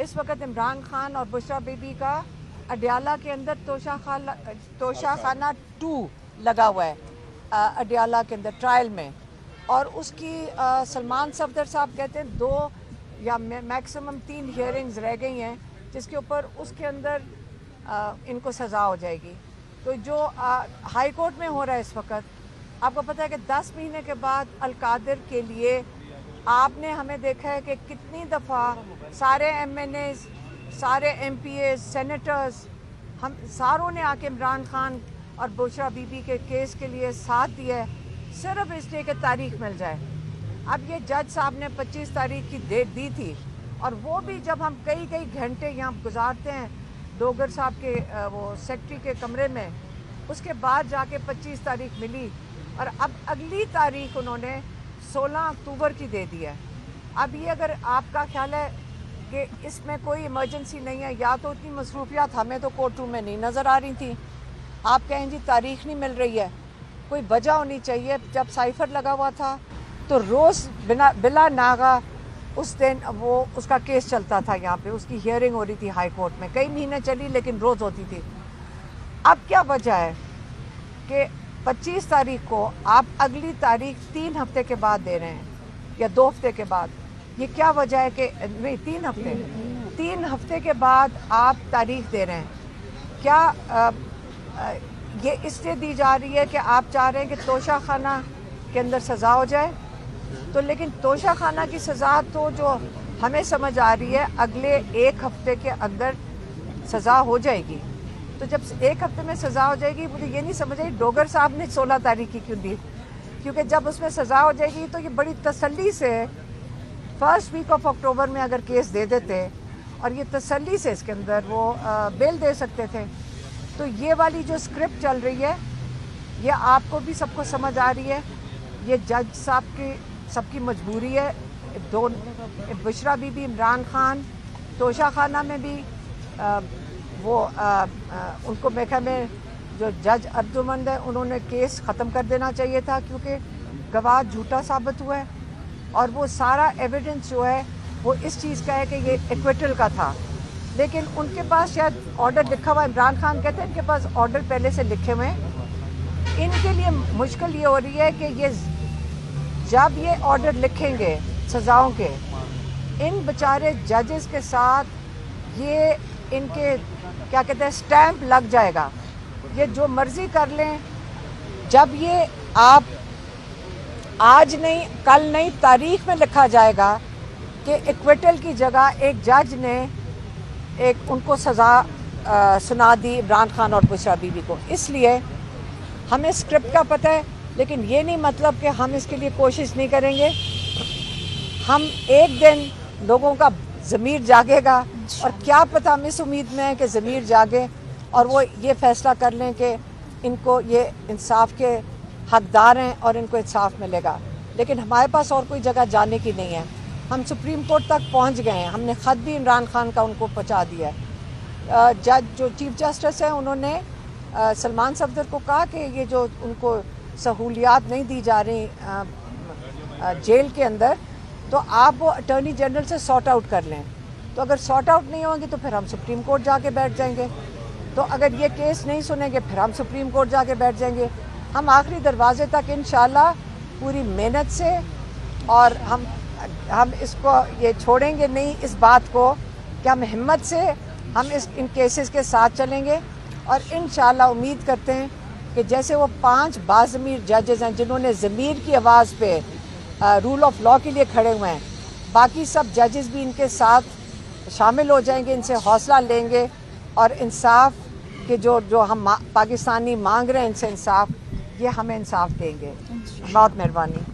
इस वक्त इमरान खान और बुशरा बीबी का अडियाला के अंदर तोशाखाना 2 लगा हुआ है अडियाला के अंदर ट्रायल में, और उसकी सलमान सफदर साहब कहते हैं 2 या मैक्सिमम 3 हियरिंग्स रह गई हैं जिसके ऊपर उसके अंदर इनको सज़ा हो जाएगी। तो जो हाई कोर्ट में हो रहा है इस वक्त, आपको पता है कि 10 महीने के बाद अलकादिर के लिए आपने हमें देखा है कि कितनी दफ़ा सारे MNAs, सारे MPAs, सेनेटर्स, हम सारों ने आके इमरान खान और बुशरा बीबी के केस के लिए साथ दिया है, सिर्फ इसलिए कि तारीख मिल जाए। अब ये जज साहब ने 25 तारीख की डेट दी थी, और वो भी जब हम कई घंटे यहाँ गुजारते हैं डोगर साहब के वो सेक्रेटरी के कमरे में, उसके बाद जाके 25 तारीख मिली, और अब अगली तारीख उन्होंने 16 अक्टूबर की दे दी है। अब ये अगर आपका ख्याल है कि इसमें कोई इमरजेंसी नहीं है, या तो इतनी मसरूफियात हमें तो कोर्ट रूम में नहीं नज़र आ रही थी, आप कहें जी तारीख नहीं मिल रही है, कोई वजह होनी चाहिए। जब साइफर लगा हुआ था तो रोज़ बिला नागा उस दिन वो उसका केस चलता था, यहाँ पे उसकी हियरिंग हो रही थी हाई कोर्ट में, कई महीने चली लेकिन रोज़ होती थी। अब क्या वजह है कि 25 तारीख को आप अगली तारीख 3 हफ्ते के बाद दे रहे हैं या 2 हफ्ते के बाद? ये क्या वजह है कि नहीं 3 हफ्ते के बाद आप तारीख दे रहे हैं? क्या ये इसलिए दी जा रही है कि आप चाह रहे हैं कि तोशाखाना के अंदर सज़ा हो जाए? तो लेकिन तोशाखाना की सज़ा तो जो हमें समझ आ रही है अगले 1 हफ्ते के अंदर सज़ा हो जाएगी। तो जब 1 हफ्ते में सज़ा हो जाएगी, मुझे ये नहीं समझ आई डोगर साहब ने 16 तारीख की क्यों दी, क्योंकि जब उसमें सज़ा हो जाएगी तो ये बड़ी तसल्ली से फर्स्ट वीक ऑफ अक्टूबर में अगर केस दे देते और ये तसल्ली से इसके अंदर वो बेल दे सकते थे। तो ये वाली जो स्क्रिप्ट चल रही है ये आपको भी सबको समझ आ रही है, ये जज साहब की सबकी मजबूरी है। बुशरा बीबी, इमरान खान, तोशाखाना में भी उनको मेखा में जो जज अर्जुमंद है उन्होंने केस ख़त्म कर देना चाहिए था, क्योंकि गवाह झूठा साबित हुआ है, और वो सारा एविडेंस जो है वो इस चीज़ का है कि ये एक्विटल का था। लेकिन उनके पास शायद ऑर्डर लिखा हुआ, इमरान खान कहते हैं इनके पास ऑर्डर पहले से लिखे हुए हैं। इनके लिए मुश्किल ये हो रही है कि ये जब ये ऑर्डर लिखेंगे सज़ाओं के, इन बेचारे जजेस के साथ ये इनके क्या कहते हैं स्टैंप लग जाएगा, ये जो मर्ज़ी कर लें। जब ये आप आज नहीं कल नहीं तारीख में लिखा जाएगा कि एक्विटल की जगह एक जज ने एक उनको सज़ा सुना दी इमरान खान और बुशरा बीबी को। इसलिए हमें स्क्रिप्ट का पता है, लेकिन ये नहीं मतलब कि हम इसके लिए कोशिश नहीं करेंगे। हम एक दिन लोगों का ज़मीर जागेगा, और क्या पता हम इस उम्मीद में है कि ज़मीर जागे और वो ये फ़ैसला कर लें कि इनको ये इंसाफ के हकदार हैं और इनको इंसाफ मिलेगा। लेकिन हमारे पास और कोई जगह जाने की नहीं है। हम सुप्रीम कोर्ट तक पहुंच गए हैं, हमने ख़त भी इमरान खान का उनको पहुंचा दिया है। जज जो चीफ जस्टिस हैं उन्होंने सलमान सफदर को कहा कि ये जो उनको सहूलियात नहीं दी जा रही जेल के अंदर, तो आप वो अटॉर्नी जनरल से सॉर्ट आउट कर लें। तो अगर सॉर्ट आउट नहीं होंगे तो फिर हम सुप्रीम कोर्ट जाके बैठ जाएंगे। तो अगर ये केस नहीं सुनेंगे फिर हम सुप्रीम कोर्ट जाके बैठ जाएंगे। हम आखिरी दरवाजे तक इंशाल्लाह पूरी मेहनत से, और हम इसको ये छोड़ेंगे नहीं इस बात को कि हम हिम्मत से हम इन केसेस के साथ चलेंगे, और इंशाल्लाह उम्मीद करते हैं कि जैसे वो 5 बाज़मीर जजेस हैं जिन्होंने ज़मीर की आवाज़ पे रूल ऑफ लॉ के लिए खड़े हुए हैं, बाकी सब जजेस भी इनके साथ शामिल हो जाएंगे, इनसे हौसला लेंगे, और इंसाफ के जो हम पाकिस्तानी मांग रहे हैं इनसे इंसाफ, ये हमें इंसाफ देंगे। बहुत मेहरबानी।